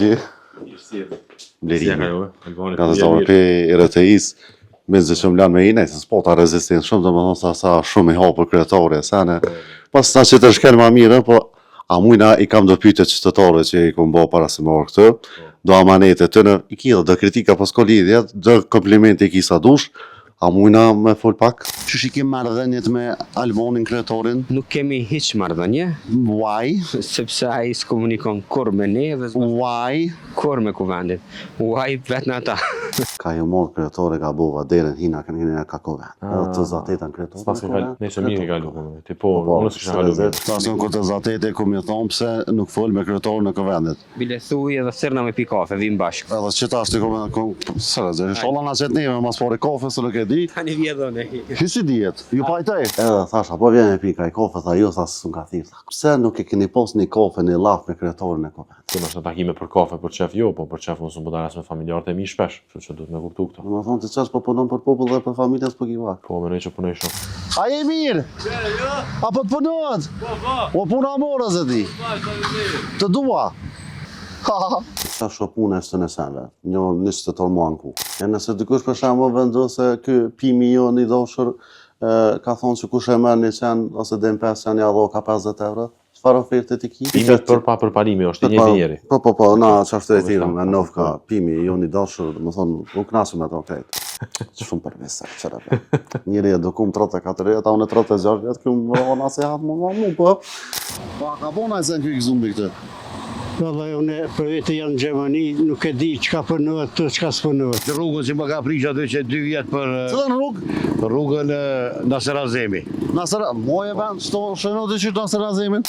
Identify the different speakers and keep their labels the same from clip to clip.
Speaker 1: Mirësi. Blerimi. Ka të zonë për RTI-s, me zë që më lanë me ine, se s'po ta rezistencë shumë, dhe më thonë sa shumë i hapër kryetore, sene. Pas ta që të shkenë ma mire, po a mujna i kam do pyte qytetore që i kom bo para se më orë këtë, do amanete të në, i kida, do kritika pas kolidhja, do komplimenti i kisa dush, a mujna me fol pak? Qysh i kemë marrëdhënjet me Albonin kryetorin?
Speaker 2: Nuk kemi hiç marrëdhënie.
Speaker 1: Why?
Speaker 2: Sepse ai s'komunikon kur me neve.
Speaker 1: Why?
Speaker 2: Kur me kuvendit. Why vetën ata.
Speaker 1: Ka ju morë kryetore ka bova derën hina kanë hina ka kuvend. Të zatetën kryetore.
Speaker 3: Pas ka nëse mirë e kalu. Tipo, unë s'kisha kalu.
Speaker 1: Tasun kur të zatete ku më thon pse nuk fol me kryetorin në kuvendet.
Speaker 2: Bile thuj edhe sirna me pi kafe, vim bashkë.
Speaker 1: Edhe që tash ti sa zë, sholla na çet neve mas fore kafe se nuk e di.
Speaker 2: Tani vjedhon e.
Speaker 1: Hysi diet. Ju pajtoj. Edhe thash apo vjen me pi kaj kafe tha jo sa s'un ka thirr. Pse nuk e keni pas një kafe në llaf me kryetorin e kuvendit?
Speaker 3: Se është takime për kafe për çef jo, po për çef mos u bë dalas me familjarët e mi shpesh, kështu që duhet me kuptu këtë.
Speaker 1: Do të thonë ti çfarë po punon për popull dhe për familjen s'po ki vak.
Speaker 3: Po mendoj që punoj shumë.
Speaker 1: A je mirë? Jo. Apo të punohet? Po. O puna morë zë ti. Të dua. Sa shopune është në senve, një 20 mua në ku. E nëse dikush për shembull vendose ky pi milion i dhoshur, ka thonë që kush e merr një qen ose dem 5 qen ja dho ka 50 euro. Çfarë oferte ti ki?
Speaker 3: Pimi për pa përparimi është një njeri.
Speaker 1: Po, na çfarë të tjerë me Novka, pimi joni dashur, domethënë u knasëm ato krejt. Shumë për vesa, çfarë. Njëri do kum 34, ata unë 36 vjet, këtu më rona se hat më po. Po ka bona se ky zumbi këtë.
Speaker 4: Valla unë për vete janë në Gjermani, nuk e di çka punohet, çka s'punohet.
Speaker 5: Rrugën që më ka prish aty që 2 vjet për...
Speaker 1: Cëllën rrugë?
Speaker 5: Rrugën Nasser Azemi.
Speaker 1: Nasser, moje ben, shëno të qytë Nasser Azemin?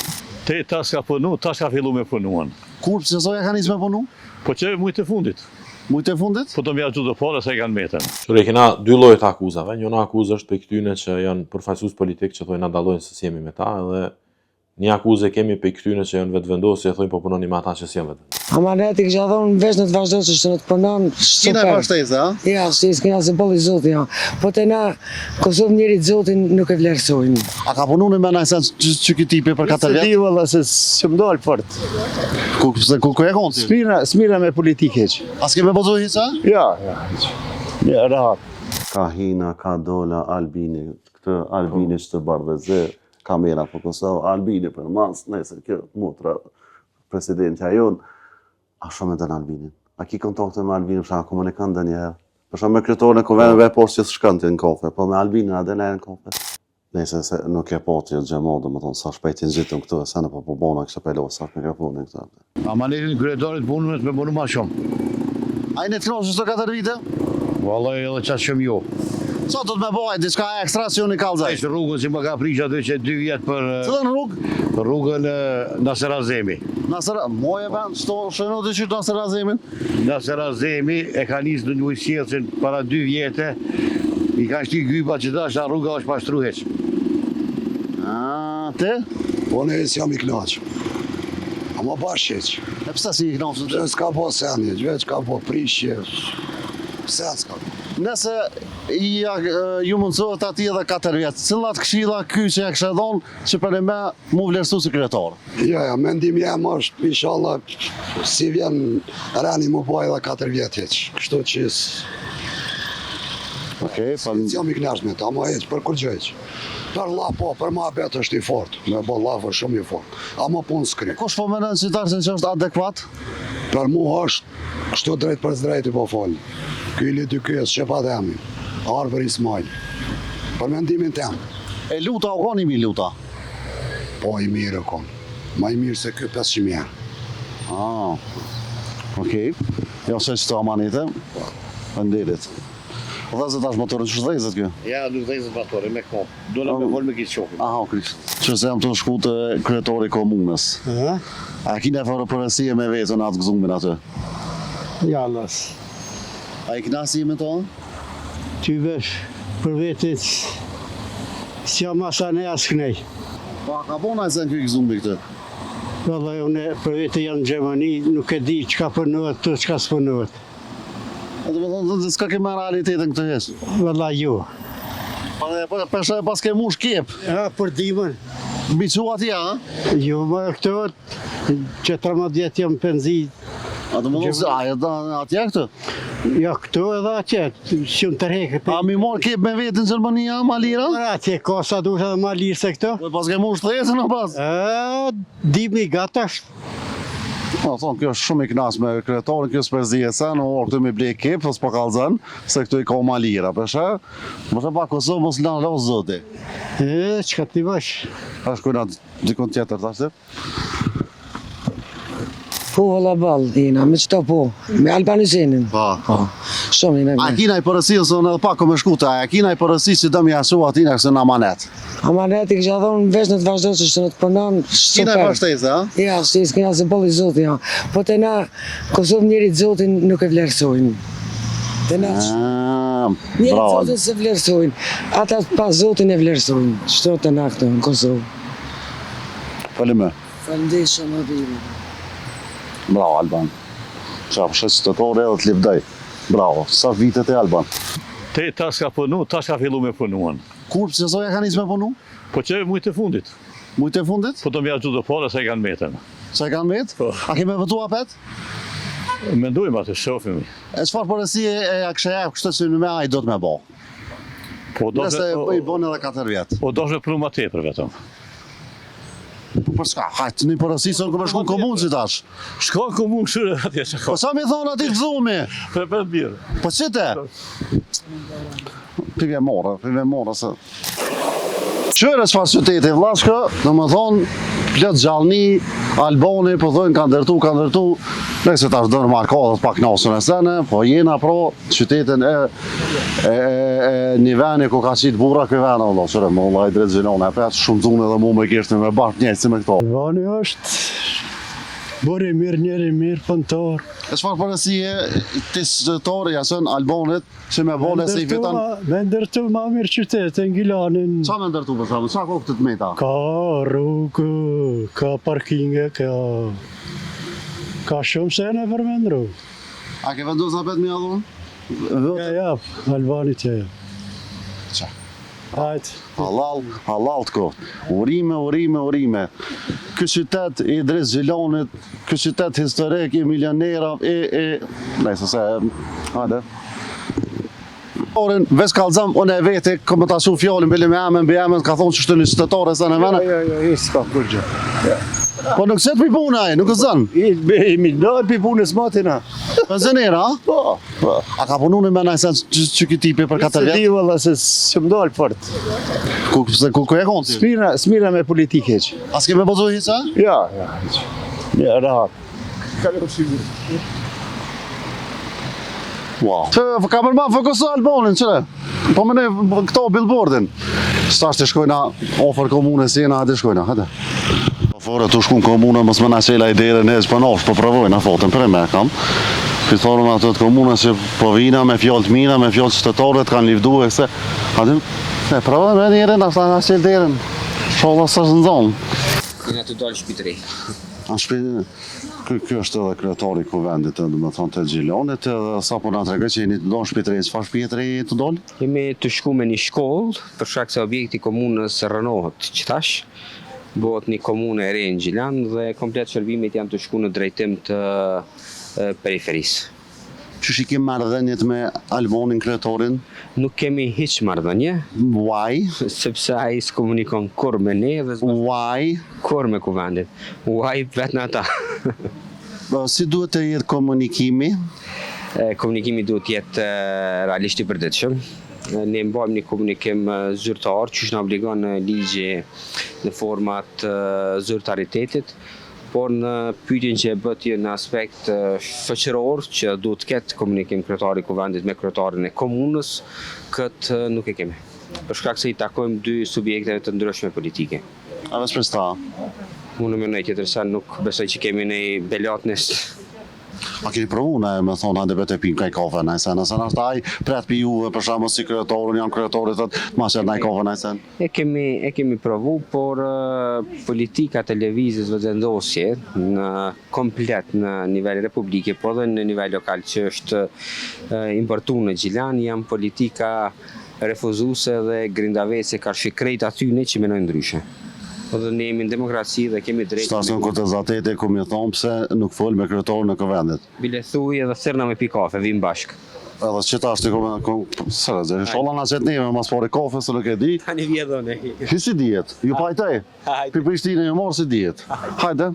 Speaker 5: Te tas ka punu, tas ka fillu me punuan.
Speaker 1: Kur, pëse soja ka nisë me punu?
Speaker 5: Po që mujtë e fundit.
Speaker 1: Mujtë e fundit?
Speaker 5: Po të mja të pole se kanë metën.
Speaker 3: Shore, kena dy lloje të akuzave. Njëna akuzë është për këtyne që janë përfaqësues politik që thojnë na dallojnë se si jemi me ta, edhe një akuzë kemi për këtyne që janë vetvendosë e thojnë po punoni me ata që si janë vetvendosë.
Speaker 6: Amaneti kisha thonë veç në të vazhdojnë që në të punon
Speaker 1: Kina e pashtesa, a?
Speaker 6: Ja, s'kina se bolli zotin, ja. Po të na, Kosovë njëri zotin nuk e vlerësojnë.
Speaker 1: A ka punu në mena sen që ki tipi për 4
Speaker 4: Se
Speaker 1: vjet?
Speaker 4: di valla se s'u ndal fort.
Speaker 1: Ku e konti?
Speaker 4: Smira me politikë që.
Speaker 1: A s'ke me bozo hiqa?
Speaker 4: Ja. Ja, rahat.
Speaker 1: Ka hina, ka dola, Albini, këtë Albini që të bardhëzë, kamera për Kosovë, Albini për mas, nëse kjo mutra presidentja jonë, a shumë e dënë Albinin? A ki kontakte me Albinin, përshë a komunikan dë njëherë? Përshë me kryetorën e kuvendeve poshtë që s'shkën të në kafe, po me Albinin a dënë në kafe? Nëse se nuk e po që gjemodë, më tonë, sa shpejtin gjithën këtu, e se në po bona kështë pelohë, sa mikrofonin këtu.
Speaker 5: Amanetin kryetorit punën me punu ma shumë.
Speaker 1: A i në të knoshë së 4 vite?
Speaker 5: Vallaj edhe qatë shumë jo.
Speaker 1: Sa të me bojë, diçka ekstra që unë i kalzaj?
Speaker 5: Ishtë rrugën që më ka prish aty që 2 vjet për...
Speaker 1: Cëllën rrugë?
Speaker 5: Rrugën Nasser Azemi.
Speaker 1: Nasser, moje ben, shëno të qytë Nasser Azemin?
Speaker 5: Nasser Azemi e ka nisë në një ujësirë që para 2 vjete i ka shti gypa që dashta rruga është pashtru heq.
Speaker 1: A, te?
Speaker 7: Po ne jam i knaq. Ama bash heq.
Speaker 1: E pësa si i knaqë?
Speaker 7: Që s'ka po senje, veç ka po prishje. Pse s'ka po.
Speaker 1: Nëse ju mundësohet ati edhe 4 vjetë, cilat këshilla ky që ja kështë dhonë që për e me mu vlerësu si kryetar?
Speaker 7: Ja, mendim jem është, inshallah, si vjen rani mu po edhe 4 vjetë heq. Kështu që jam i knaq me ta, ama heq, për kur gjë heq. Për la po, për ma bet është i fort, me bo lafë është shumë i fort, ama punë s'kri.
Speaker 1: Kush po menon qytetarën që është adekuat?
Speaker 7: Për mu është, kështu drejt për drejt i po folë. Kyli dy kyes, qepat emi, Arber Ismail, për mendimin tem.
Speaker 1: E luta o konë i mi luta?
Speaker 7: Po i mirë o konë, ma i mirë se kjo 500 mjerë.
Speaker 1: Okej. Jo se që të amanite, pëndirit. O dhe zë tash motorën që shdhejzët kjo?
Speaker 5: Ja, nuk dhejzët motorën me kompë. Dole me volë me kitë qofin.
Speaker 1: Aha, krisht. Që se jam të shku të kryetori komunës. A kine fërë përësie me vetën atë gëzumin atë?
Speaker 4: Ja, las.
Speaker 1: A i knasi me tonë?
Speaker 4: Ty vesh për vetet s'jam asa ne as knej.
Speaker 1: Po a ka bona e se në kjo gëzumbi këtë?
Speaker 4: Valla unë për vete janë në Gjermani, nuk e di çka punohet, çka s'punohet.
Speaker 1: Do të thonë s'ka ke marrë realitetin këtë hes.
Speaker 4: Valla jo.
Speaker 1: Përshë pas ke mush kjep.
Speaker 4: Ja, për dimën.
Speaker 1: Bicu atje, a?
Speaker 4: Jo, më këto që 13 vjet jam penzi,
Speaker 1: A do më thonë se atje këtu?
Speaker 4: Ja, këtu edhe atje, shumë tërheke.
Speaker 1: A mi morë kep me vetë në Gjermania, ma lira?
Speaker 4: Atje, ka sa duhet edhe ma lirë se këtu.
Speaker 1: Po pas ke mu shtresën o pas?
Speaker 4: Dimi gatash.
Speaker 1: Po, thonë, kjo është shumë i knas me kretarin, kjo s'përzije se, në orë këtu mi blej kep, po s'po kalëzën, se këtu i ka ma lira, përshë? Më pa Kosovë, mos lanë lo zoti.
Speaker 4: Qëka t'i bash?
Speaker 1: A shkujna dikon tjetër, tashtë?
Speaker 6: Po, valla bal, jena, me qëta po, me Albanizenin.
Speaker 1: Po.
Speaker 6: Shumë jena.
Speaker 1: A kina i përësi, ose në edhe pak me shkuta, a kina i përësi që dëmë jasu atina kësë në amanet?
Speaker 6: Amanet i kësha thonë veç në të vazhdo që shtë në të përnan,
Speaker 1: Kina i përshtesë, a?
Speaker 6: Ja, shtesë, kina se bëlli zotin, ja. Po të na, Kosovë njerit zotin nuk e vlerësojnë. Të na, njerit
Speaker 1: Bravo.
Speaker 6: zotin se vlerësojnë, ata pas zotin e vlerësojnë. Shto të na këto në Kosovë.
Speaker 1: Falime.
Speaker 6: Falëndej shumë adhiri.
Speaker 1: Bravo, Alban. Qa përshet qëtëtore edhe të lipdej. Bravo, sa vitet e Alban.
Speaker 5: Te tash ka punu, tash ka fillu me punuan.
Speaker 1: Kur pëse zoja ka njës me punu?
Speaker 5: Po që mujtë e fundit.
Speaker 1: Mujtë e fundit?
Speaker 5: Po të mja gjithë do pole se e kanë metën.
Speaker 1: Se e kanë met?
Speaker 5: Po.
Speaker 1: A keme vëtu apet?
Speaker 5: Mendojmë atë, shofimi.
Speaker 1: E qëfar përësi e a kështë e kështë që në me a i do të me bo?
Speaker 5: Po do
Speaker 1: Nëse i bon edhe 4 vjetë.
Speaker 5: Po do shme punu ma tepër vetëm.
Speaker 1: Për shka? Hajtë, një përësi së në këmë shku në komunë që tash.
Speaker 5: Shko në komunë këshurë atje që ka.
Speaker 1: Po sa mi thonë ati gëzumi?
Speaker 5: Për birë.
Speaker 1: Po qëte? Pive morë, se... Qëre që farë qyteti vlashka, në më thonë, plët gjallni, Albani, po thonë, kanë dërtu, nëse tash dërë markodët pak nasën e sene, po jena pro qytetin e një veni ku ka qitë bura këj vena, Allah, qëre, më Allah i drejtë zilone, e petë shumë zune dhe mu me kishtë me bashkë njëjtë si me këto.
Speaker 4: Vani është bërë mirë, njëri mirë, pëntar.
Speaker 1: E çfarë përësie të sëtore jasën Albanit që me bole se i fitan...
Speaker 4: Me ndërtu ma mirë qytetin, Gilanin.
Speaker 1: Qa me ndërtu për shamë, qa ko këtë të meta?
Speaker 4: Ka rrugë, ka parkinge, ka shumë sene për me ndru.
Speaker 1: A ke vendu sa pet mi adhon?
Speaker 4: Ja, Albanit ja.
Speaker 1: Qa?
Speaker 4: Hajtë.
Speaker 1: Halal të kohë. Urime. Ky qytet i Idris Gjilanit, ky qytet historik i milionera, Nejse se, hajde. Ves kalzam, unë e veti, këmë të asu fjallin, bëllim e emën, ka thonë që shtë një qytetare se në vene.
Speaker 4: Jo, s'ka kur gjë.
Speaker 1: Po nuk qëtë për puna e, nuk zënë.
Speaker 4: I mindohet për punës matina.
Speaker 1: Për zënera, a?
Speaker 4: Po.
Speaker 1: A ka punu në mena i sen që këtë tipi për 4
Speaker 4: Se
Speaker 1: vjetë?
Speaker 4: di valla se që më dalë fort.
Speaker 1: Ku e konë ti?
Speaker 4: Smira me politike që.
Speaker 1: A s'ke me bozu hiqa?
Speaker 4: Ja. Ja, rahat.
Speaker 1: Wow. Që ka përma fokusu Albanin, qëre? Po më ne këto billboardin. Shtash të shkojna ofër komune si jena, hajde shkojna, hajde. Fore të shku në komune, mos më nësela i dere në për nofsh, po provojna fotën, për e me kam. Fitorëm ato të komune që po vina me fjallë të mira, me fjallë qytetare të kanë livdu e këse. Hajde, provojnë me njerën, ashtë në qelë deren. Sholla së është në zonë.
Speaker 2: Jena të dalë shpitëri.
Speaker 1: Kjo është edhe kryetari i kuvendit, dhe më thonë të Gjilanit, edhe sa po nga të regë që jeni të donë shpitëri, që fa shpitëri të dollë?
Speaker 2: Jemi të shku me një shkollë, për shkak se objekti komunës rënohet që tash. Bëhet një komunë e re në Gjilan dhe komplet shërbimit janë të shku në drejtim të periferisë.
Speaker 1: Që shikim marrëdhënjet me Albanin kryetarin?
Speaker 2: Nuk kemi hiç marrëdhënie,
Speaker 1: Why?
Speaker 2: sepse ai s'komunikon kur me ne dhe
Speaker 1: Why?
Speaker 2: kur me kuvendit. Uaj vetë në ata.
Speaker 1: Si duhet të jetë komunikimi?
Speaker 2: Komunikimi duhet jetë realisht i përditshëm. Ne mbajmë një komunikim zyrtar që na obligon ligji në format zyrtaritetit, por në pyetjen që e bët në aspekt shoqëror që duhet të ketë komunikim kryetari i kuvendit me kryetarin e komunës, këtë nuk e kemi. Për shkak se i takojmë dy subjekteve të ndryshme politike.
Speaker 1: A veç për sta?
Speaker 2: Unë më nëjë tjetër sa nuk besoj që kemi një belatnis.
Speaker 1: A keni provu ne me thonë hajde bete pim kaj kafe nëse nëse ai pret për juve për shembull si kryetorun janë kryetorit thotë ma shër ndaj kafe nëse.
Speaker 2: E kemi provu, por politika të lëvizjes vendosje në komplet në nivel republike, po dhe në nivel lokal që është importuar në Gjilan, janë politika refuzuese dhe grindavese karshi krejt atyne që menojnë ndryshe. Po dhe ne jemi në demokraci dhe kemi drejt.
Speaker 1: Shtason këtë zatete ku mi thonë pse nuk fol me kryetarën e këvendit.
Speaker 2: Bile thuj edhe thërna me pi kafe, vim bashk.
Speaker 1: Edhe që ta është sërë, sholla nga qëtë neve, mas pare kafe, se nuk e di.
Speaker 2: Tani vjedhone.
Speaker 1: Hy si dijet, ju pajtaj.
Speaker 2: Hajde.
Speaker 1: Pi Prishtinë ju marë si dijet. Hajde.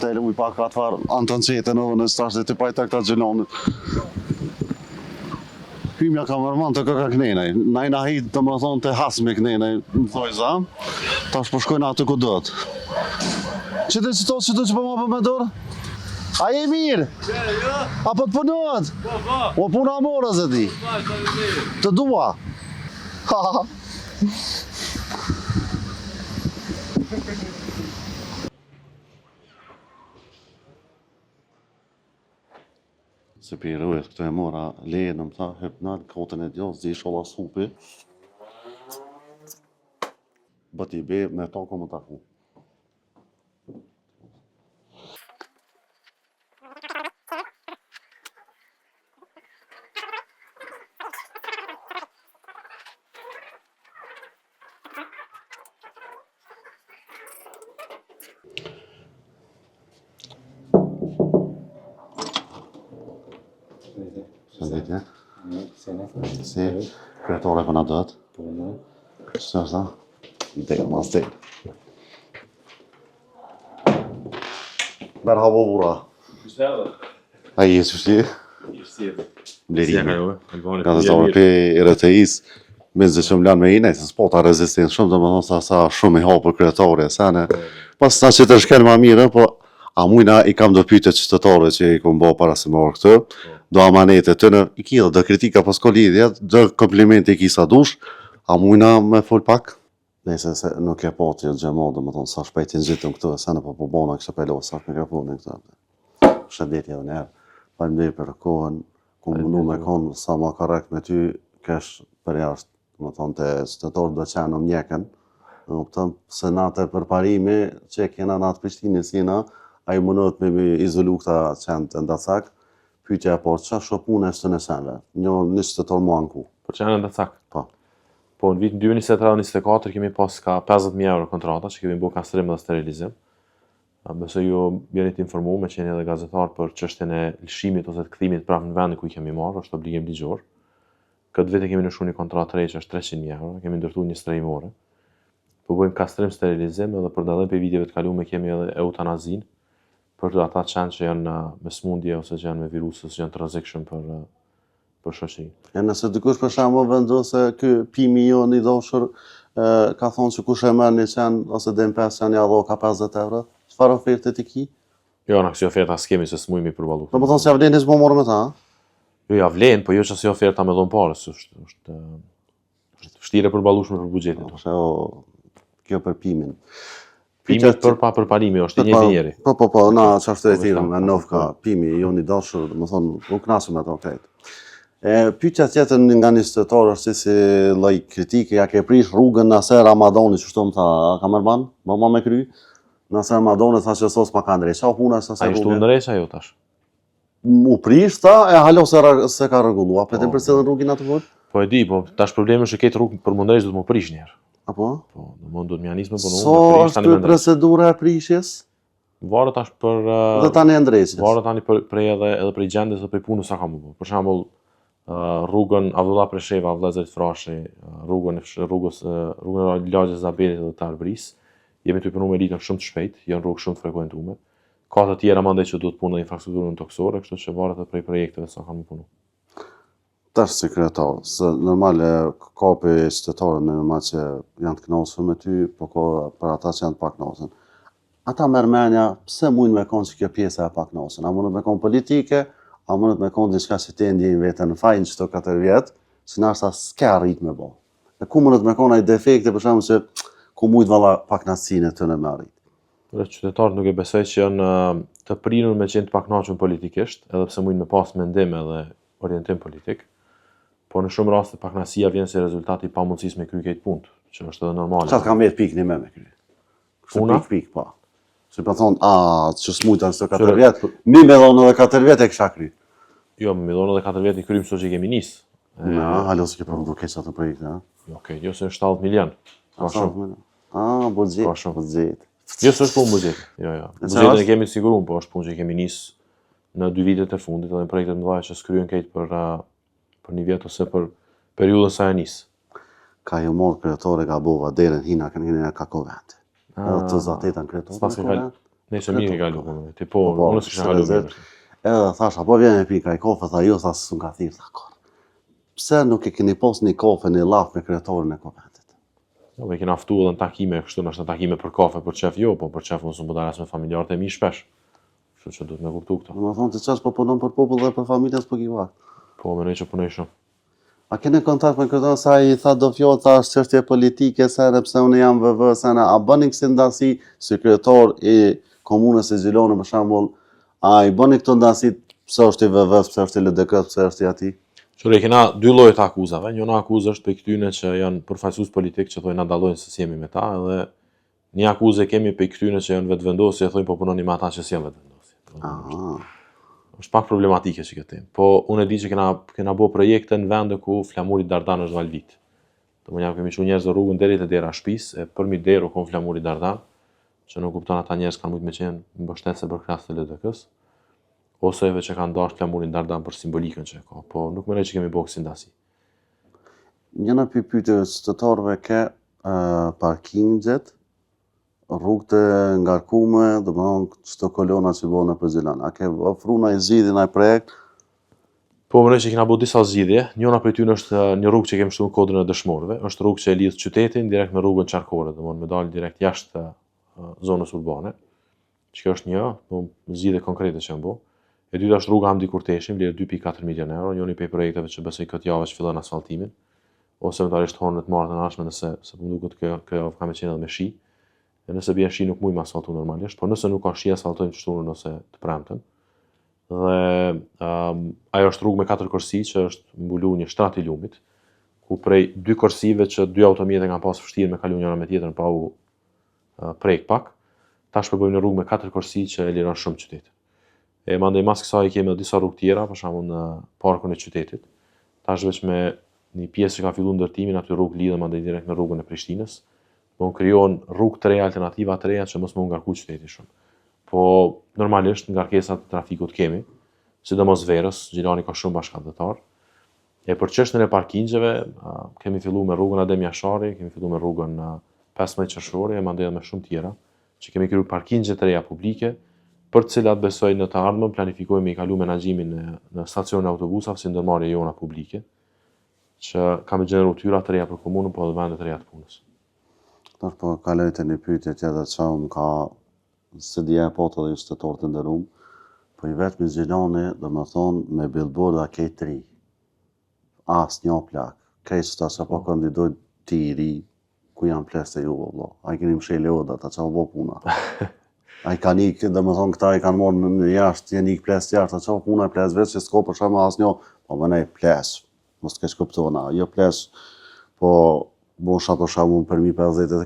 Speaker 1: Tele mu i pak atë farë, antën qete në stash dhe të pajtaj këta gjelonit. Hymja kamerman të këka knenaj, na i nahit të më thonë të hasme knenaj, më thoi za, ta është përshkojnë atë ku dët. Që të po më për me dorë? A je mirë? Apo të punohet? O puna morë zë ti? Të dua? Se për i rëvet këto e mora leje në më tha, hypnat, kotën e djohë, zdi sholla supi. Bëti be, me ta ko më taku. Shëndetje. Si, kryetore për në dëtë? Që është ta? Dekë, mas dekë. Merhaba bura. A i jesë shti? Blerimi. Ka të zorë për RTI-s, me zë që më lanë me inej, se s'pota rezistencë shumë, dhe më thonë sa shumë i hapë kryetore, sene. Pas ta që të shkenë ma mire, po a mujna i kam do pyte qytetare që i kom bo para se morë këtë, do amanete të në, i kida do kritika pas kolidhja, do komplimente i kisa dush, a mujna me full pak? Nese se nuk e po të gjemo, dhe më thonë sa shpejtin gjithëm këtë, se në po bona kështë pelo, sa mikrofonin këtë. Shëndetje dhe njerë, falimderi për kohën, ku mundu me konë sa ma korrekt me ty, kesh për jashtë, më thonë të qytetarë do qenë në mjekën, në pëtëm se natë e përparimi, që e kena natë Prishtinë sina, a i mundohet me izolu këta qenë të ndacak, pyetja e parë, çfarë shopune është të nësenve? Një qytetar mua në ku.
Speaker 3: Për që janë ndacak?
Speaker 1: Po.
Speaker 3: Po, në vitin 2023-2024 kemi pas ka 50.000 euro kontrata që kemi bo kastrim dhe sterilizim. Besoj ju bjeni të informu me qeni edhe gazetar për çështjen e lëshimit ose të kthimit prapë në vendin ku i kemi marrë, është obligim ligjor. Këtë vete kemi lëshu një kontratë re që është 300.000 euro, kemi ndërtu një strehimore. Po bëjmë kastrim sterilizim edhe për dallim për viteve të kaluara kemi edhe eutanazin për ata qenë që janë me smundje ose që janë me virusë ose që janë të rrezikshëm për shoqërinë.
Speaker 1: E nëse dikush për shembull vendos se ky pimi jon i dashur ka thonë se kush e merr një qenë ose dem 5 janë ja dho ka 50 euro, çfarë oferte ti ki?
Speaker 3: Jo, na kësi oferta s'kemi se s'mujmë i përballu.
Speaker 1: Do të thonë se ja vlen s'po morë me ta,
Speaker 3: Jo, ja vlen, po jo që si oferta me dhon parë, është vështirë e përballueshme për buxhetin.
Speaker 1: Është kjo për pimin.
Speaker 3: Pimi për pa përparimi është një njeri.
Speaker 1: Po, na çfarë të tjerë me novka pimi jon i dashur, do të thonë u knasëm me ato krejt. Pyetja tjetër nga një qytetar është si lloj kritike ja ke prish rrugën nëse Ramadani që shto më tha, ka marrë ban? Mama me kry? Nëse Ramadani tha që sos pa ka ndrej, qa puna se se
Speaker 3: Ai shtu ndrejsh ajo tash.
Speaker 1: U prish tha, e halo se ka rregullua, pretim për cilën rrugin atë vot?
Speaker 3: Po e di, po tash problemi është që këtë rrugë për mundrejsh do të më prish njerë.
Speaker 1: Apo?
Speaker 3: Po, do të më janisme, po
Speaker 1: So është procedura e prishjes?
Speaker 3: Varet tash për
Speaker 1: Dhe tani e ndresjes?
Speaker 3: Varet tani prej edhe prej gjendjes dhe prej punës sa kam bërë. Për shembull, rrugën Avdullah Presheva, Vllazërit Frashi, rrugën Lagjës Zabelit dhe të Arbris, jemi të punu me litën shumë të shpejt, janë rrugë shumë të frekuentume. Ka të tjera mandej që duhet punë dhe infrastrukturën toksore, kështu që varet edhe prej projekteve sa kam punu.
Speaker 1: Tash si kryetar, se normale ka për qytetarë në normal që janë të kënaqur me ty, po ka për ata që janë të pakënaqur. Ata merrmenja, pse mund me konë që kjo pjesa e pakënaqur? A mund me konë politike, a mund me konë diçka që ti ndjej veten në fajin çdo 4 vjet, që nashta s'ka arrit me bë. E ku mund me konë ai defekte për shembull se ku mund valla pakënaqësinë të në me arrit.
Speaker 3: Për qytetarët nuk e besoj që janë të prinur me qenë të pakënaqur politikisht, edhe pse mund me pas mendim edhe orientim politik. Po në shumë raste pakënaqësia vjen si rezultati i pamundësisë me kry këtë punë, që është edhe normale.
Speaker 1: Çfarë ka mbet pikë me kry?
Speaker 3: Puna?
Speaker 1: Pik, po. Se po thon, që smujtan së 4 vjet, mi me dhonë edhe 4 vjet e kisha kry.
Speaker 3: Jo, me dhonë edhe 4 vjet i krym që kemi nis.
Speaker 1: Na, halo se ke përmendur keq atë projekt, ha?
Speaker 3: Okej, jo se është 70 milion. Ka shumë.
Speaker 1: Buxhet.
Speaker 3: Ka shumë.
Speaker 1: Buxhet.
Speaker 3: Jo, s'është punë buxheti. Jo. Buxhetin e kemi siguruar, po është punë që kemi nisë në 2 vitet e fundit, edhe në projektet mëdha që s'kryen këtë për 1 vjet ose për periudhën sa e nisë.
Speaker 1: Ka ju morë kreatore ka bova derën hina ka kovente. Edhe të zatetën kreatore.
Speaker 3: S'pas ka kalu. Nëse mirë ka kalu punë. Ti po, unë s'kisha kalu mirë.
Speaker 1: Edhe thasha, po vjen e pika i kafe, tha jo, tha s'un ka thirr, tha kor. Pse nuk e keni pas një kafe në llaf me kreatorin e koventit?
Speaker 3: Jo, me kena ftu edhe në takime, kështu në takime për kafe, për qef jo, po për qef unë s'u po dalas me familjarët e mi shpesh. Kështu që duhet me kuptu këto.
Speaker 1: Do të thonë ti çfarë po punon për popull dhe për familjen s'po ki vakt.
Speaker 3: Po, mendoj që punoj shumë.
Speaker 1: A keni kontakt me kreatorin sa i tha do fjalë tha është çështje politike, sa edhe pse unë jam VV, sa a bëni kësi ndasi si kryetar i komunës së Gjilonit për shembull, a i bëni këto ndasi pse është i VV, pse është i LDK, pse është i atij?
Speaker 3: Qore, kena 2 lloje të akuzave. Njëna akuzë është për këtyne që janë përfaqësues politik që thonë na dallojnë se si jemi me ta, edhe një akuzë kemi për këtyne që janë vetvendosje, thonë po punoni me ata që s'janë vetvendosje. Është pak problematike që këtë. Po unë e di që kena bo projekte në vende ku flamuri Dardan është valvit. Domethënë kemi çu njerëz në rrugën deri te dera shtëpisë, e përmi derë kon flamuri Dardan, që nuk kupton ata njerëz kanë mujt me qenë mbështetëse për krahas të LDK-s, ose edhe që kanë dashur flamurin Dardan për simbolikën që ka. Po nuk mendoj që kemi boksin ndasi.
Speaker 1: Njëna pyetje qytetarëve ke parkingjet, rrugët e ngarkume, domethënë çdo kolona që bëhen në Gjilan. A ke ofruar ndaj zgjidhje ndaj projekt?
Speaker 3: Po mendoj që kena bërë disa zgjidhje. Njëra prej tyre është një rrugë që kemi shtuar kodrin e dëshmorëve, është rrugë që e lidh qytetin direkt me rrugën qarkore, domethënë me dal direkt jashtë zonës urbane. Që është një zgjidhje konkrete që janë bërë. E dyta është rruga Hamdi Kurteshi, vlerë 2.4 milion euro, njëri prej projekteve që besoj këtë javë që fillon asfaltimin, ose eventualisht honët marrë të nashme nëse më duket kjo javë ka me qenë edhe me shi. E nëse bie shi nuk mujmë asfaltu normalisht, por nëse nuk ka shi asfaltojmë shtunën ose të premten. Dhe ajo është rrugë me 4 korsi që është mbulu një shtrat i lumit, ku prej 2 korsive që 2 automjete kanë pas vështirë me kalu njëra me tjetrën pa u prek pak, tash po bëjmë një rrugë me 4 korsi që e liron shumë qytetin. E mandej mas kësaj kemi disa rrugë tjera, për shembull në parkun e qytetit. Tash veç me një pjesë që ka filluar ndërtimin, aty rrugë lidhen mandej direkt në rrugën e Prishtinës. Po krijohen rrugë të reja, alternativa të reja që mos më ngarku qyteti shumë. Po normalisht ngarkesat të trafikut kemi, sidomos verës, Gjilani ka shumë bashkëdhetar. E për çështjen e parkingjeve, kemi filluar me rrugën Adem Jashari, kemi filluar me rrugën 15 qershori, e mandej me shumë tjera, që kemi krijuar parkingje të reja publike, për të cilat besoj në të ardhmen planifikojmë i kalu menaxhimin në stacionin e autobusave si ndërmarrje jona publike, që kam gjeneru tyra të reja për komunën, po edhe vende të reja të punës.
Speaker 1: Tash po kaloj te një pyetje tjetër që më ka se dia po të dhe qytetarët të nderuar, po i vetëm Gjilani, domethënë me billboarda ke 3. Asnjë plak. Krejt ata që po kandidojnë ti i ri, ku janë plesë ju valla. Ai keni mshël Leoda, ata çfarë bë puna. Ai kanë ikë, domethënë këta i kanë marrë në jashtë, janë ikë plesë jashtë, atë çfarë puna e plesë vetë që s'ka për shkak asnjë, po më nej plesë. Mos të keq kuptona, jo plesë, po bosha për shkakun për 50 edhe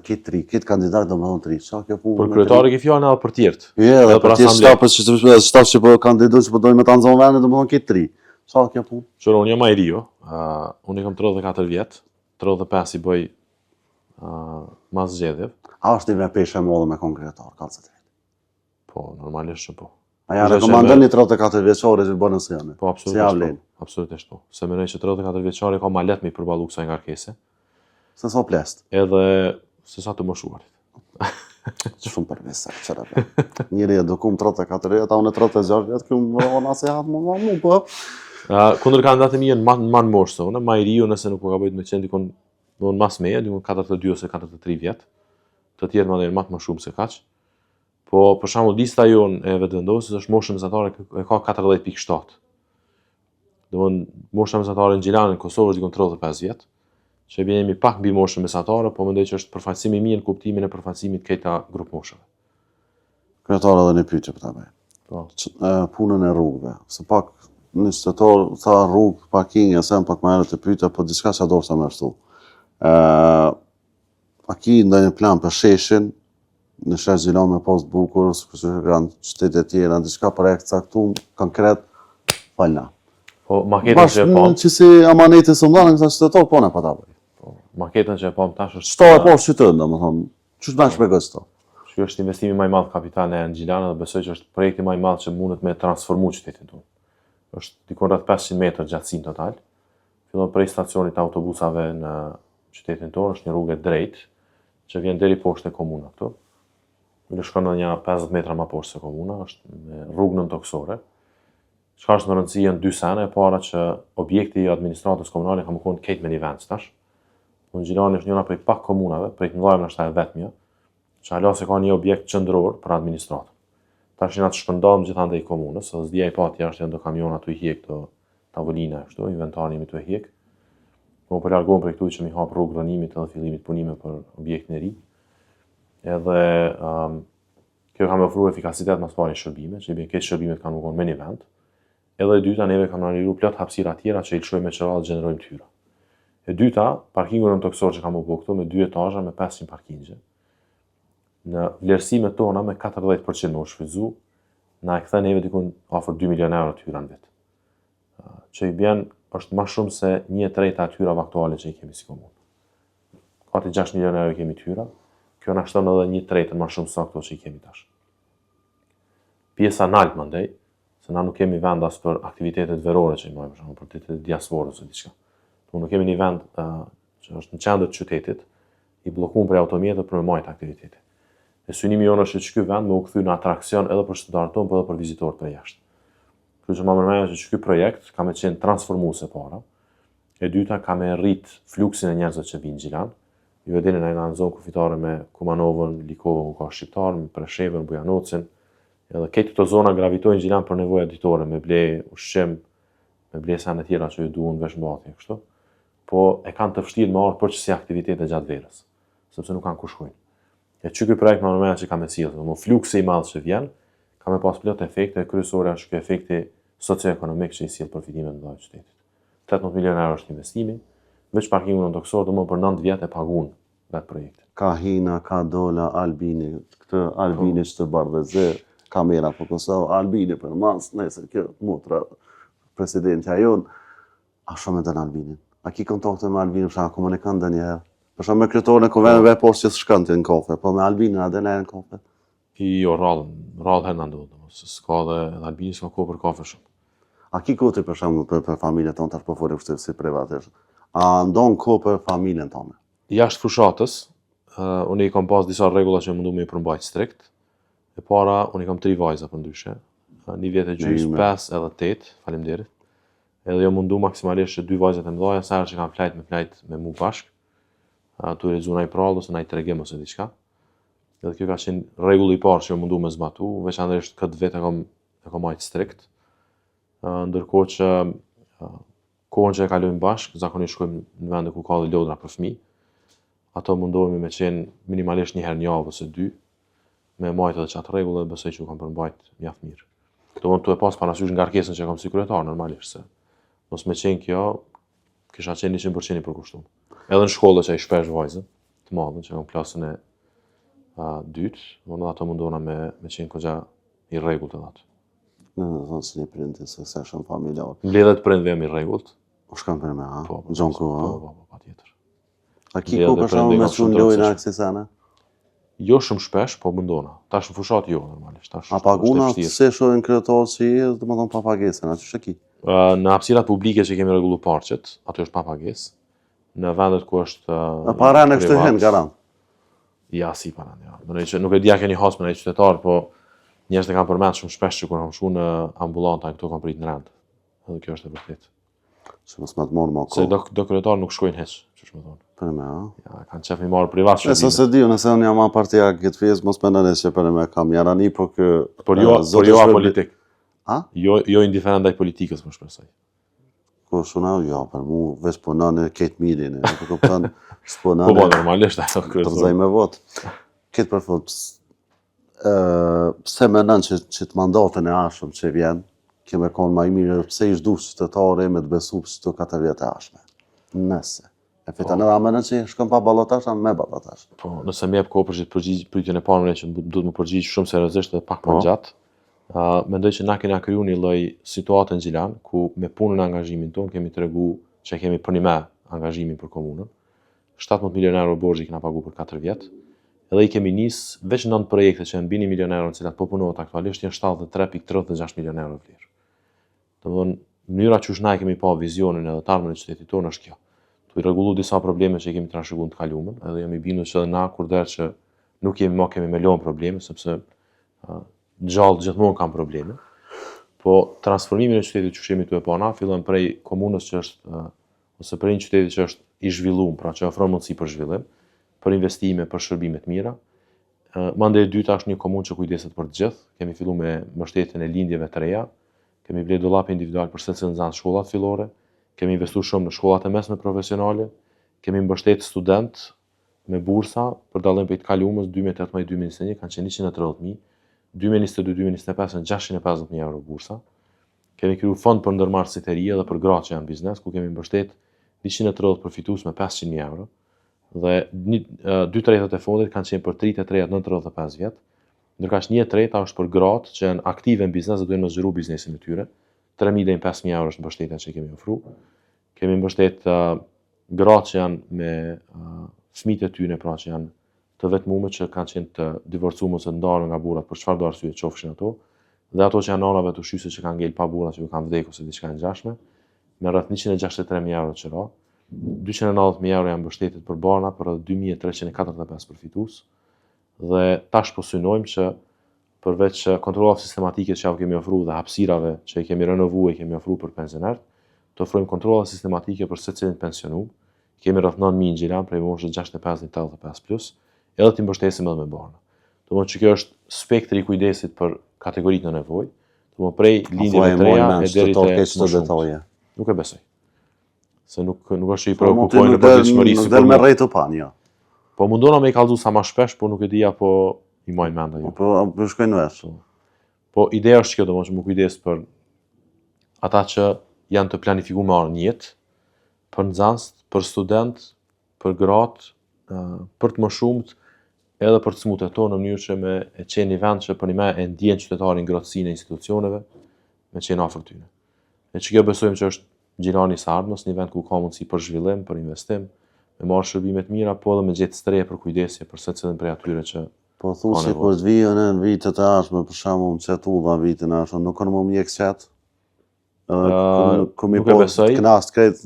Speaker 1: këtë kandidat domethënë 3. Çfarë kjo punë?
Speaker 3: Për kryetari që fjalën edhe për tjerët.
Speaker 1: Jo, edhe për tjerë staf që po kandidojnë që po dojnë me ta nxon vendin domethënë këtë 3. Çfarë kjo punë?
Speaker 3: Qëra unë jam Ajrio, unë kam 34 vjet, 35 i bëj mas zgjedhjev.
Speaker 1: A është një vepeshë e madhe me konkretar, kalcet?
Speaker 3: Po, normalisht që po.
Speaker 1: A ja rekomandon një 34 vjeçare që bënë si janë?
Speaker 3: Po, absolutisht po. Se mendoj që 34 vjeçari ka ma lehtë me përballu kësaj ngarkese.
Speaker 1: Se sa plest?
Speaker 3: Edhe se sa të moshuarit.
Speaker 1: Shumë përvesa, çfarë. Njëri e dukum 34 vjet, ata unë 36 vjet, këtu më vona se ha më po.
Speaker 3: Kundër kandidatë mi janë më moshë se unë, më i riu nëse nuk po gaboj të më qenë dikon domon mas meja, dikon 42 ose 43 vjet. Të tjerë më janë më shumë se kaq. Po për shembull lista jon e vetvendosjes është mosha mesatare e ka 14.7. Domthon mosha mesatare në Gjilan në Kosovë është dikon 35 vjet. Që jemi pak mbi moshën mesatare, po mendoj që është përfaqësimi i mirë në kuptimin e përfaqësimit këta grup moshave.
Speaker 1: Kryetar edhe një pyetje për ta bëj.
Speaker 3: Po.
Speaker 1: Punën e rrugëve. Se pak në qytetar tha rrugë, parkinge, se pak më herët të pyeta, po diçka që dorsa më ashtu. A ki ndonjë plan për sheshin? Në shesht Gjilan me pas bukur, që kanë qytete tjera, diçka projekt caktuar konkret, falna.
Speaker 3: Po maketën që e pam.
Speaker 1: Që si amaneti së mdhanë kësa qytetar, po në pa ta bëj.
Speaker 3: Po, maketën që e pam tash është...
Speaker 1: Shto e po qytet, domethënë, Ç'është bën shpjegoj këto?
Speaker 3: Ky është investimi më i madh kapital në Gjilan dhe besoj që është projekti më i madh që mundet me transformu qytetin tonë. Është diku rreth 500 metra gjatësi total. Fillon prej stacionit të autobusave në qytetin tonë, është një rrugë drejt që vjen deri poshtë e komuna këtu. Në shkon në një 50 metra më poshtë se komuna, është me rrugë nëntoksore. Çka është më rëndësi janë dy sene, e para që objekti i administratës komunale ka më konë keq me një vend tash. Në Gjilan është njëra prej pak komunave, prej të mëdha është e vetmja, që hala se ka një objekt qendror për administratën. Tash na të shpërndajmë gjithandaj komunës, se s'dia i pati jashtë janë do kamiona tu i hiq këto tavolina ashtu, inventarin mi tu i hiq. Po po largohem prej këtu që mi hap rrugë rënimit edhe fillimit punime për objektin e ri. Edhe kjo ka më ofruar efikasitet mas pari shërbime, që i bën keq shërbimet kanë qenë me një vend. Edhe e dyta neve kam analizuar plot hapësira tjera që i lëshojmë me çrrallë gjenerojmë tyra. E dyta, parkingun nëntoksor që kam u bë këtu me 2 etazha me 500 parkingje. Në vlerësimet tona me 40% më u shfrytzu, na e kthen neve diku afër 2 milionë euro tyra në vit. Që i bën është më shumë se 1/3 e tyrave aktuale që i kemi si komunë. Gati 6 milionë euro kemi tyra, kjo na shton edhe 1/3 më shumë se ato që i kemi tash. Pjesa nalt mandej, se na nuk kemi vend as për aktivitetet verore që i marrim, për shembull për ditët e diasporës ose diçka. Nuk kemi një vend që është në qendër të qytetit, i bllokuar për automjetët për me majtë aktivitete. E synimi jonë është që ky vend me u kthy në atraksion edhe për qytetarët tonë, por edhe për vizitorët për jashtë. Kjo që më mërmendja që ky projekt ka me qenë transformuese para. E dyta ka me rrit fluksin e njerëzve që vinë Gjilan. Ju e dini na në zonë kufitare me Kumanovën, Likovën, ku ka shqiptar, me Preshevën, Bujanocin. Edhe këtë këto zona gravitojnë Gjilan për nevoja ditore, me ble ushqim, me ble sa në tjera që ju duhen veshmbathje kështu. Po e kanë të vështirë me marrë përgjithësi aktivitete gjatë verës, sepse nuk kanë ku shkojnë. E që ky projekt më mërmendja që ka me sjellë, do fluksi i madh që vjen, ka me pas plot efekte, kryesore është ky efekti socioekonomik që i sjell përfitime të mëdha qytetit. 18 milionë euro është investimi, veç parkingun nëntoksor do më për 9 vjet e paguën vetë projektin.
Speaker 1: Ka hina, ka dola, Albini, këtë Albini që të bardhëzë, kamera po Kosovë, Albini për mas, nesër kjo motra presidentja jonë, a shumë e dënë Albinin. A ki kontakte me Albinin, përshaka komunikant dhe njëherë. Përshaka me kryetorën e konveneve poshtë që s'shkën të në kafe, po me Albinin a dhe lejnë në kafe.
Speaker 3: Jo, rrallë herë në ndodhë, s'ka dhe Albini s'ka kohë për kafe shumë.
Speaker 1: A ki kohë për shembull për familjen tonë, tash po folë kështu si privatisht. A ndon kohë për familjen tonë?
Speaker 3: Jashtë fushatës, unë i kam pas disa rregulla që mundu me i përmbajt strikt. E para, unë i kam 3 vajza për ndryshe. 1 vjet e gjys, 5 edhe 8, faleminderit. Edhe jo mundu maksimalisht që 2 vajzat e mëdhaja, sa herë që kam flajt me mu bashk. Tu realizu na i prallë ose na i tregim ose diçka. Edhe kjo ka qenë rregulli i parë që mundu me zbatu, veçanërisht këtë vit e kam majt strikt. Ndërkohë që kohën që e kalojmë bashkë, zakonisht shkojmë në vende ku ka dhe lodra për fëmijë. Ato mundohemi me qenë minimalisht 1 herë në javë ose 2, me majtë edhe qatë rregull dhe besoj që u kam përmbajt mjaft mirë. Do mund të e pas parasysh ngarkesën që kam si kryetar normalisht, se mos me qenë kjo, kisha qenë 100% i përkushtuar. Edhe në shkollë që ai shpesh vajzën të madhen që kam klasën e dytë, unë ato mundona me qenë goxha i rregullt edhe atë.
Speaker 1: Në thonë si një prindi, se se shumë familjar.
Speaker 3: Mbledhet prindve jam i rregullt.
Speaker 1: U shkon për me, ha?
Speaker 3: Po,
Speaker 1: Gjon ku, ha?
Speaker 3: Po, patjetër.
Speaker 1: A ki ku për shembull me çun lojnë aksesane?
Speaker 3: Jo shumë shpesh, po mundona. Tash në fushat jo normalisht.
Speaker 1: A paguna se shohin kryetarë që i, domethënë pa pagesën, aty ç'ki?
Speaker 3: Në hapësirat publike që kemi rregulluar parqet, aty është pa pagesë. Në vendet ku është
Speaker 1: para në këtë hen garant.
Speaker 3: Ja, si para, ja. Mënej që nuk e dia keni hasme në qytetar, po njerëzit e kanë përmend shumë shpesh që kur kam shkuar në ambulanta këto kanë prit në rend. Edhe kjo është e vërtetë.
Speaker 1: Se mos më të morë më kohë.
Speaker 3: Se do kryetar nuk shkojnë hiç, ç'është më thonë.
Speaker 1: Për me, ha?
Speaker 3: Ja, kanë qef mi marrë privat shërbime.
Speaker 1: Nëse se diu, nëse unë jam partia këtë fjesë, mos mendoni se për me kam jarani, po kë
Speaker 3: Por jo apolitik.
Speaker 1: Ha?
Speaker 3: Jo indiferent ndaj politikës, më shpresoj.
Speaker 1: Po shuna, jo, për mu veç punon e ketë mirin, e po kupton, s'punon.
Speaker 3: Po normalisht ajo
Speaker 1: kryesor. Përzaj me vot. Këtë për fut, pse mendon që të mandatën e ashëm që vjen, keme konë ma i mirë, pse i shdush qytetare me të besu për të 4 vjetë e ashme. Nëse. E fitan edhe amenën që shkëm pa ballotash, anë me ballotash.
Speaker 3: Po, nëse më jep kohë për pyetjen e parë që duhet më përgjigj shumë seriozisht dhe pak më gjatë. Mendoj që na kena kriju një lloj situate në Gjilan, ku me punën e angazhimin tonë kemi tregu që kemi për një me angazhimin për komunën. 17 milionë euro borxhi kena pagu për 4 vjet. edhe i kemi nis veç 9 projekte që janë bini milionerë në cilat po punohet aktualisht janë 73.36 milionë euro vlerë. Domethënë mënyra që na e kemi pa vizionin edhe të ardhmen e qytetit tonë është kjo. Tu i rregullu disa probleme që i kemi trashëguar të kaluamën, edhe jam i bindur që edhe na kurrë që nuk kemi me lon probleme sepse gjallë gjithmonë kanë probleme. Po transformimin e qytetit që shemi tu e pa na fillon prej komunës që është ose prej një qyteti që është i zhvilluar, pra që ofron mundësi për zhvillim, për investime, për shërbime të mira. Mandej e dyta është një komunë që kujdeset për të gjithë. Kemi filluar me mbështetjen e lindjeve të reja, kemi blerë dollape individual për secilin nxënës shkollat fillore, kemi investuar shumë në shkollat e mesme profesionale, kemi mbështetur student me bursa për dallim prej të kaluamës 2018-2021 kanë qenë 130.000, 2022-2025 janë 650.000 euro bursa. Kemi kriju fond për ndërmarrësit e ri edhe për gratë që janë biznes, ku kemi mbështet 130 përfitues me 500.000 euro. Dhe 2/3 e fondit kanë qenë për 33 në 95 vjet, ndërka që 1/3 është për gratë që janë aktive në biznes dhe duhen me zgjeru biznesin e tyre. 3.000 deri në 5.000 euro është mbështetja që kemi ofruar. Kemi mbështet gratë që janë me fëmijët e tyre, pra që janë të vetmuar që kanë qenë të divorcuar ose ndarë nga burrat për çfarëdo arsye qofshin ato, dhe ato që janë nanave të ushyse që kanë ngel pa burra që kanë vdekur ose diçka e ngjashme, me rreth 163.000 euro qira. 290.000 euro janë mbështetjet për barna për rreth 2.345 përfitues. Dhe tash po synojmë që përveç kontrollave sistematike që ja kemi ofruar dhe hapësirave që i kemi renovuar, i kemi ofruar për pensionerët, të ofrojmë kontrolla sistematike për secilin pensionuar. Kemi rreth 9.000 xhilan prej moshës 65-85+, edhe të mbështesim edhe me barna. Domethënë që kjo është spektri i kujdesit për kategoritë në nevojë, domethënë prej lindjeve të reja deri te detaje. Nuk e besoj. Se nuk është i preokupojnë në përditshmëri si
Speaker 1: del me rrejtë pan, jo.
Speaker 3: Po mundona me i kallëzu sa më shpesh, po nuk e dija po i majnë menda ju.
Speaker 1: Po shkojnë vesh.
Speaker 3: Po ideja është kjo, domethënë që më kujdes për ata që janë të planifikuar në jetë, për nxënës, për student, për gratë, për të më shumët, edhe për të smutet tonë në mënyrë që me e qenë një vend që për një me e ndjen qytetarin ngrohtësinë e institucioneve, me qenë afër tyre. E që kjo besojmë që është Gjilani i së ardhmës, një vend ku ka mundësi për zhvillim, për investim, me marrë shërbime të mira, po edhe me gjetë streje për kujdesje për secilin prej atyre që
Speaker 1: po thusi për të vijën në vitet e ardhme, për shembull çetulla vitin e ardhshëm, nuk kanë më mjek qet.
Speaker 3: Nuk e besoj.
Speaker 1: Knas krejt.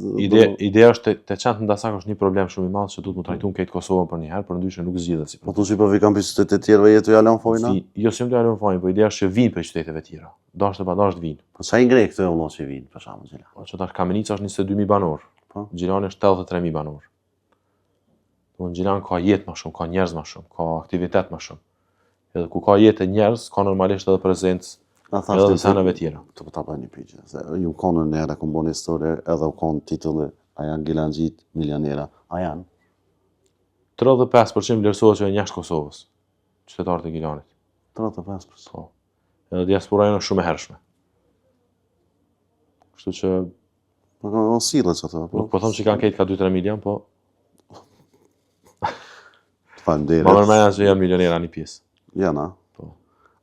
Speaker 3: Ideja është te çantë ndasak është një problem shumë i madh që duhet të trajtojmë këtë Kosovën për një herë, por ndryshe nuk zgjidhet si problem.
Speaker 1: Po thusi po vi kanë qytete të tjera jetu ja lën fojna?
Speaker 3: Jo, s'jam të ja lën fojnë, po ideja është që vinë për qyteteve tjera. Dashur pa dashur vinë.
Speaker 1: Po sa i ngre këto vëllai që vinë, për shembull Gjilani.
Speaker 3: Po që tash Kamenica është 22.000 banor. Po. Gjilani është 83.000 banor. Po Gjilani ka jetë më shumë, ka njerëz më shumë, ka aktivitet më shumë. Edhe ku ka jetë e njerëz, ka normalisht edhe prezencë edhe të senave tjera.
Speaker 1: Të po ta bëj një pyetje, se ju kanë në era ku bën histori edhe u kanë titulli, a janë Gilanxhit milionera, a janë?
Speaker 3: 35% vlerësohet që janë jashtë Kosovës, qytetarët e Gilanit.
Speaker 1: 35%.
Speaker 3: Po. Edhe diaspora janë shumë e hershme. Kështu që
Speaker 1: po kanë sillet ato.
Speaker 3: Nuk po them që kanë këtë ka 2-3 milion, po
Speaker 1: Faleminderit.
Speaker 3: Ma mërmenja që janë milionera një pjesë.
Speaker 1: Janë, a?
Speaker 3: Po.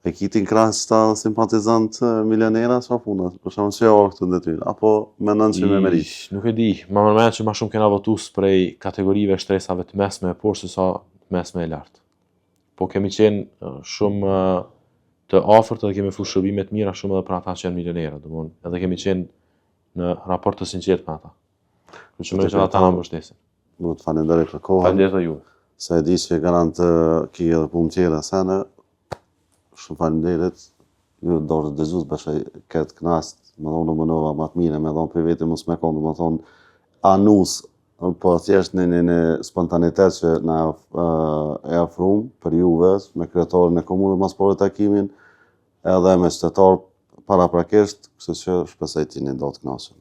Speaker 1: E kitin krahas ta simpatizant milionera sa punët, për shkak se janë këtu ndër apo mendon që me merit?
Speaker 3: Nuk e di, ma mërmenja që ma shumë kena votues prej kategorive shtresave të mesme e poshtë se sa mesme e lartë. Po kemi qenë shumë të afërt dhe kemi ofruar shërbime të mira shumë edhe për ata që janë milionera, domthonë, edhe kemi qenë në raport të sinqert me ata. Kështu që më që ata na mbështesin.
Speaker 1: Duhet të falenderoj për kohën.
Speaker 3: Faleminderit edhe juve.
Speaker 1: Se e di që garant ki edhe punë tjera sene, shumë faleminderit. Ju dorë të dëgjues bashkë këtë knast, më thonë mënova më të mire, më thonë për vetë mos më konë, më thonë anus, po thjesht në spontanitet që na e ofruam për juve, me kryetarin e komunës mas por takimin, edhe me qytetar paraprakisht, kështu që shpresoj t'jeni do të kënaqur.